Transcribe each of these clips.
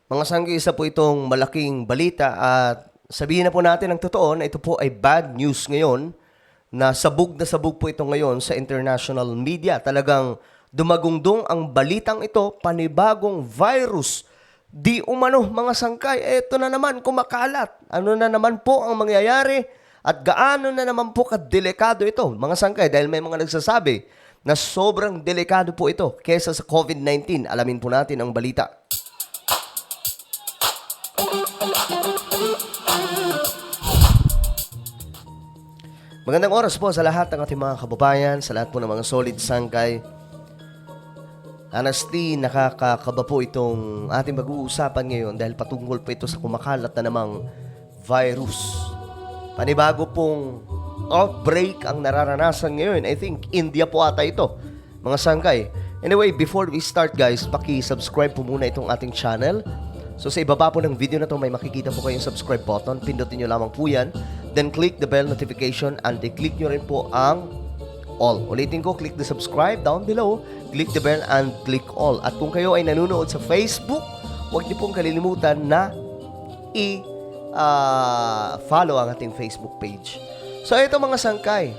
Mga sanggi, isa po itong malaking balita at sabihin na po natin ang totoo na ito po ay bad news ngayon na sabog po ito ngayon sa international media. Talagang dumagungdong ang balitang ito, panibagong virus. Di umano mga sangkay, eto na naman kumakalat. Ano na naman po ang mangyayari at gaano na naman po kadelikado ito mga sangkay dahil may mga nagsasabi na sobrang delikado po ito kesa sa COVID-19. Alamin po natin ang balita. Magandang oras po sa lahat ng ating mga kababayan, sa lahat po ng mga solid sangkay. Honestly, nakakakaba po itong ating mag-uusapan ngayon dahil patungkol po ito sa kumakalat na namang virus. Panibago pong outbreak ang nararanasan ngayon. I think India po ata ito, mga sangkay. Anyway, before we start guys, paki-subscribe po muna itong ating channel. So sa ibaba po ng video na to may makikita po kayong subscribe button. Pindutin nyo lamang po yan. Then click the bell notification and i-click nyo rin po ang all. Ulitin ko, click the subscribe down below, click the bell and click all. At kung kayo ay nanonood sa Facebook, huwag nyo pong kalilimutan na i-follow ang ating Facebook page. So ito mga sangkay.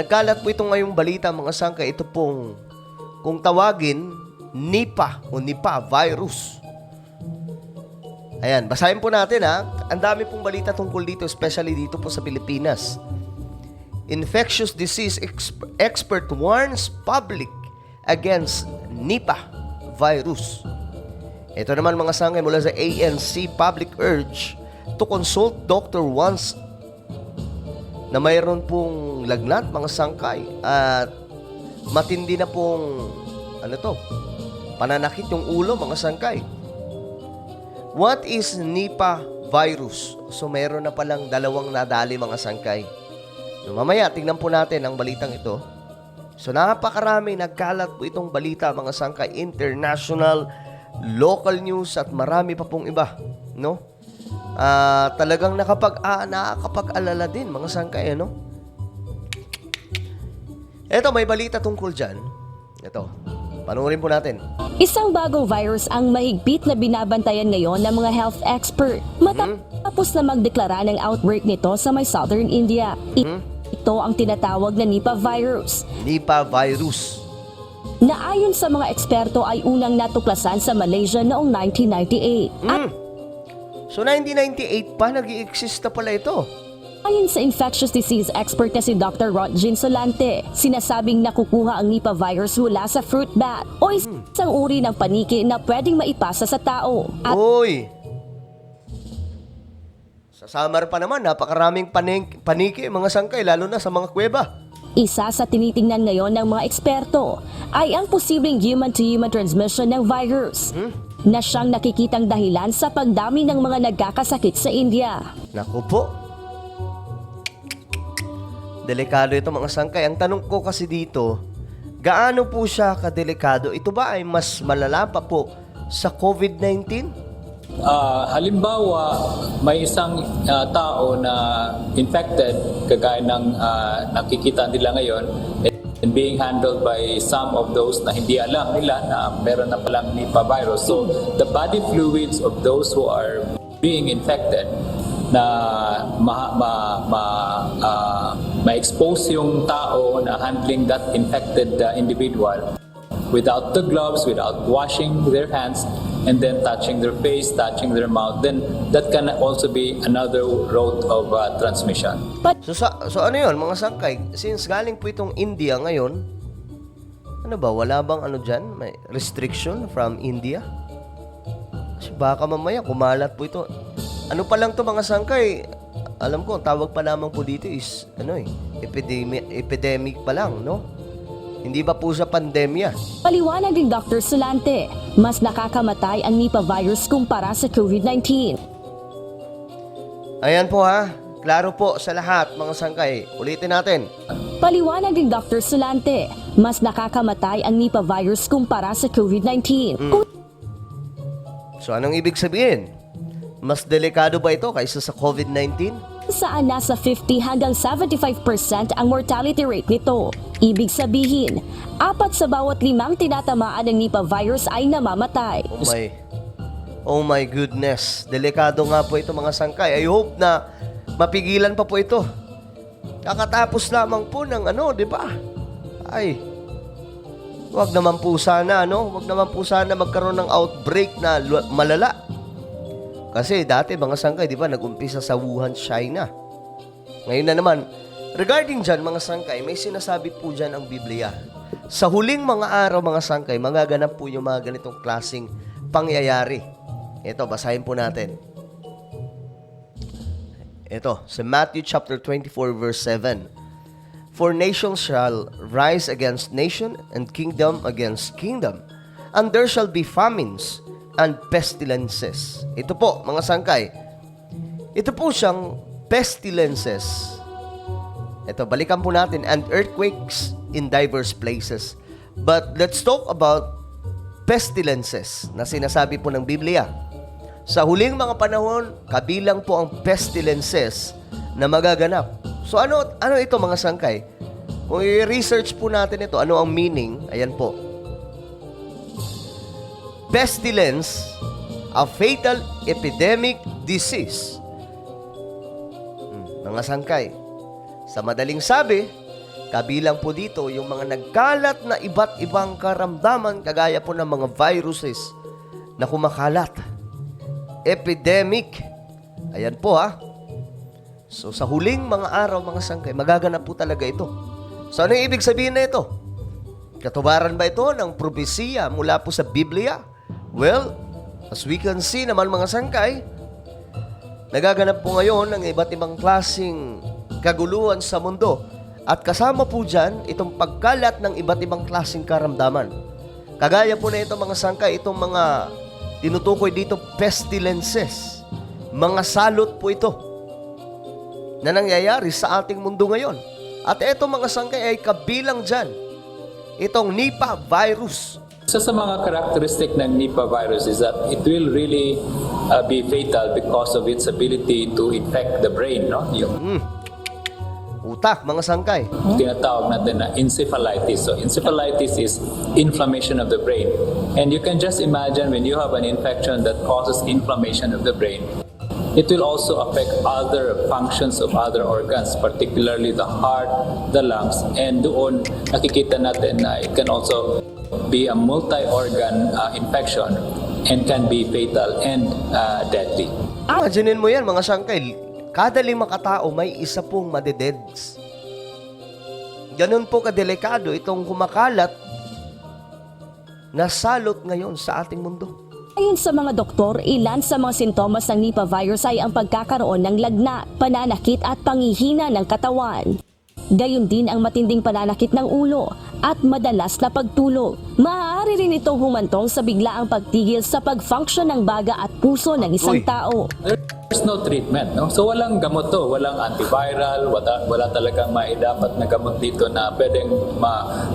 Nagkalat po ito ngayong balita mga sangkay. Ito pong kung tawagin Nipah o Nipah virus. Ayan, basahin po natin ha. Ang dami pong balita tungkol dito, especially dito po sa Pilipinas. Infectious disease expert warns public against Nipah virus. Ito naman mga sangay mula sa ANC, public urge to consult doctor once na mayroon pong lagnat mga sangkay at matindi na pong pananakit yung ulo mga sangkay. What is Nipah virus? So mayroon na palang dalawang nadali mga sangkay. So, mamaya tingnan po natin ang balitang ito. So napakarami nagkalat po itong balita mga sangkay, international, local news at marami pa pong iba, no? Talagang nakakapag-alala din mga sangkay, no? Ito may balita tungkol diyan. Ito. Panoorin po natin. Isang bagong virus ang mahigpit na binabantayan ngayon ng mga health expert. Matapos na magdeklara ng outbreak nito sa may southern India. Ito ang tinatawag na Nipah virus. Nipah virus. Na ayon sa mga eksperto ay unang natuklasan sa Malaysia noong 1998. At So 1998 pa nag-i-exist na pala ito. ayon sa infectious disease expert na si Dr. Rotjin Solante, sinasabing nakukuha ang Nipah virus mula sa fruit bat o isang uri ng paniki na pwedeng maipasa sa tao. At Uy! Sa Samar pa naman, napakaraming paniki mga sangkay, lalo na sa mga kuweba. isa sa tinitingnan ngayon ng mga eksperto ay ang posibleng human-to-human transmission ng virus na siyang nakikitang dahilan sa pagdami ng mga nagkakasakit sa India. Naku po. Delikado ito mga sangkay. Ang tanong ko kasi dito, gaano po siya kadelikado? Ito ba ay mas malala pa po sa COVID-19? Halimbawa, may isang tao na infected, kagaya ng nakikita nila ngayon, and being handled by some of those na hindi alam nila na meron na palang Nipah virus. So, the body fluids of those who are being infected na ma-expose yung tao na handling that infected individual without the gloves, without washing their hands, and then touching their face, touching their mouth, then that can also be another route of transmission. So ano yun mga sangkay? Since galing po itong India ngayon, ano ba, wala bang ano dyan? May restriction from India? Kasi baka mamaya kumalat po ito. Ano pa lang to mga sangkay? Alam ko, ang tawag pa lamang po dito is epidemic pa lang, no? Hindi ba po sa pandemya? Paliwanag din Dr. Solante, mas nakakamatay ang Nipah virus kumpara sa COVID-19. Ayan po ha. Klaro po sa lahat mga sangkay. Ulitin natin. Paliwanag din Dr. Solante, mas nakakamatay ang Nipah virus kumpara sa COVID-19. So anong ibig sabihin? Mas delikado ba ito kaysa sa COVID-19? saan nasa 50 hanggang 75% ang mortality rate nito. Ibig sabihin, 4 sa bawat 5 tinatamaan ng Nipah virus ay namamatay. Oh my goodness. Delikado nga po ito mga sangkay. I hope na mapigilan pa po ito. Kakatapos lamang po ng di ba? Ay, wag naman po sana, Wag naman po sana magkaroon ng outbreak na malala. Kasi dati mga sangkay, di ba, nag-umpisa sa Wuhan, China. Ngayon na naman, regarding dyan mga sangkay, may sinasabi po dyan ang Biblia. Sa huling mga araw mga sangkay, magaganap po yung mga ganitong klaseng pangyayari. Ito, basahin po natin. Ito, sa Matthew chapter 24 verse 7. For nation shall rise against nation, and kingdom against kingdom, and there shall be famines and pestilences. Ito po, mga sangkay. Ito po siyang pestilences. Ito, balikan po natin. And earthquakes in diverse places. But let's talk about pestilences na sinasabi po ng Biblia. Sa huling mga panahon, kabilang po ang pestilences na magaganap. So ano ito mga sangkay? Kung i-research po natin ito, ano ang meaning? Ayan po. Pestilence, a fatal epidemic disease. Mga sangkay. Sa madaling sabi, kabilang po dito yung mga nagkalat na iba't ibang karamdaman kagaya po ng mga viruses na kumakalat. Epidemic. Ayan po ha. So sa huling mga araw mga sangkay, magaganap po talaga ito. So ano yung ibig sabihin na ito? Katubaran ba ito ng propesiya mula po sa Biblia? Well, as we can see naman mga sangkay, nagaganap po ngayon ng iba't ibang klaseng kaguluhan sa mundo. At kasama po dyan itong pagkalat ng iba't ibang klaseng karamdaman. Kagaya po na ito mga sangkay, itong mga tinutukoy dito pestilences. Mga salot po ito na nangyayari sa ating mundo ngayon. At ito mga sangkay ay kabilang dyan. Itong Nipah virus. Isa sa mga characteristic ng Nipah virus is that it will really be fatal because of its ability to infect the brain, no? Yung Utak, mga sangkay. tinatawag natin na encephalitis. So encephalitis is inflammation of the brain. And you can just imagine when you have an infection that causes inflammation of the brain, it will also affect other functions of other organs, particularly the heart, the lungs, and doon nakikita natin na it can also be a multi-organ infection and can be fatal and deadly. Imaginin mo yan mga sangkay, kada 5 katao may isa pong madededs. Ganun po kadelikado itong kumakalat na salot ngayon sa ating mundo. Ayon sa mga doktor, ilan sa mga sintomas ng Nipah virus ay ang pagkakaroon ng lagnat, pananakit at pangihina ng katawan. Gayon din ang matinding pananakit ng ulo at madalas na pagtulog. Maaari rin itong humantong sa biglaang pagtigil sa pag-function ng baga at puso ng isang tao. There's no treatment, no? So walang gamot to, walang antiviral, wala talagang maidapat na gamot dito na pwedeng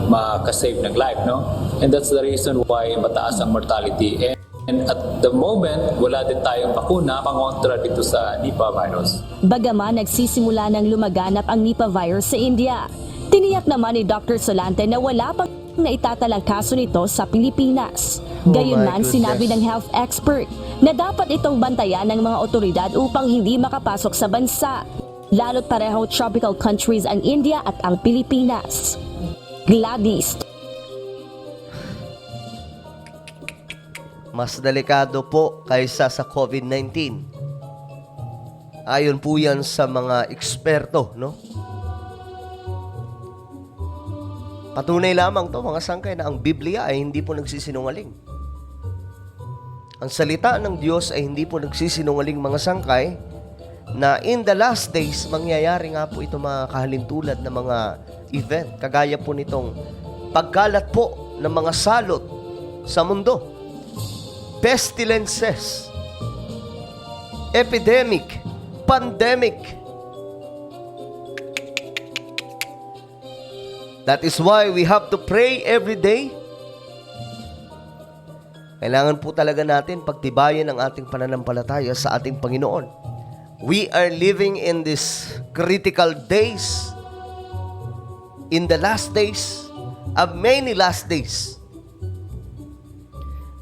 makasave ng life, no? And that's the reason why mataas ang mortality. And at the moment, wala din tayong bakuna pangontra dito sa Nipah virus. Bagaman nagsisimula ng lumaganap ang Nipah virus sa India, tiniyak naman ni Dr. Solante na wala pang naitatalang kaso nito sa Pilipinas. Gayunman, sinabi ng health expert na dapat itong bantayan ng mga otoridad upang hindi makapasok sa bansa, lalo't pareho tropical countries ang India at ang Pilipinas. Gladys. Mas delikado po kaysa sa COVID-19. Ayon po yan sa mga eksperto, no? Patunay lamang to mga sangkay na ang Biblia ay hindi po nagsisinungaling. Ang salita ng Diyos ay hindi po nagsisinungaling mga sangkay na in the last days, mangyayari nga po ito mga kahalintulad na mga event. Kagaya po nitong pagkalat po ng mga salot sa mundo. Pestilences, epidemic, pandemic. That is why we have to pray every day. Kailangan po talaga natin pagtibayin ang ating pananampalataya sa ating Panginoon. We are living in these critical days, in the last days of many last days.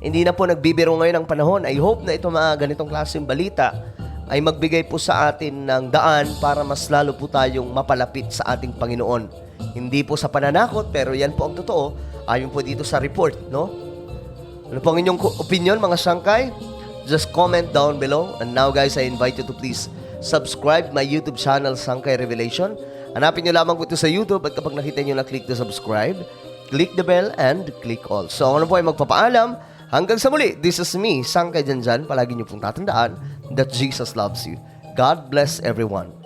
Hindi na po nagbibiro ngayon ang panahon. I hope na ito mga ganitong klaseng balita ay magbigay po sa atin ng daan para mas lalo po tayong mapalapit sa ating Panginoon. Hindi po sa pananakot, pero yan po ang totoo. Ayon po dito sa report, no? Ano po ang inyong opinion, mga sangkay? Just comment down below. And now guys, I invite you to please subscribe my YouTube channel, Sangkay Revelation. Hanapin nyo lamang po ito sa YouTube at kapag nakita nyo na click the subscribe, click the bell and click all. So ano po ay magpapaalam. Hanggang sa muli, this is me, Sangkay Janjan. Palagi nyo pong tatandaan that Jesus loves you. God bless everyone.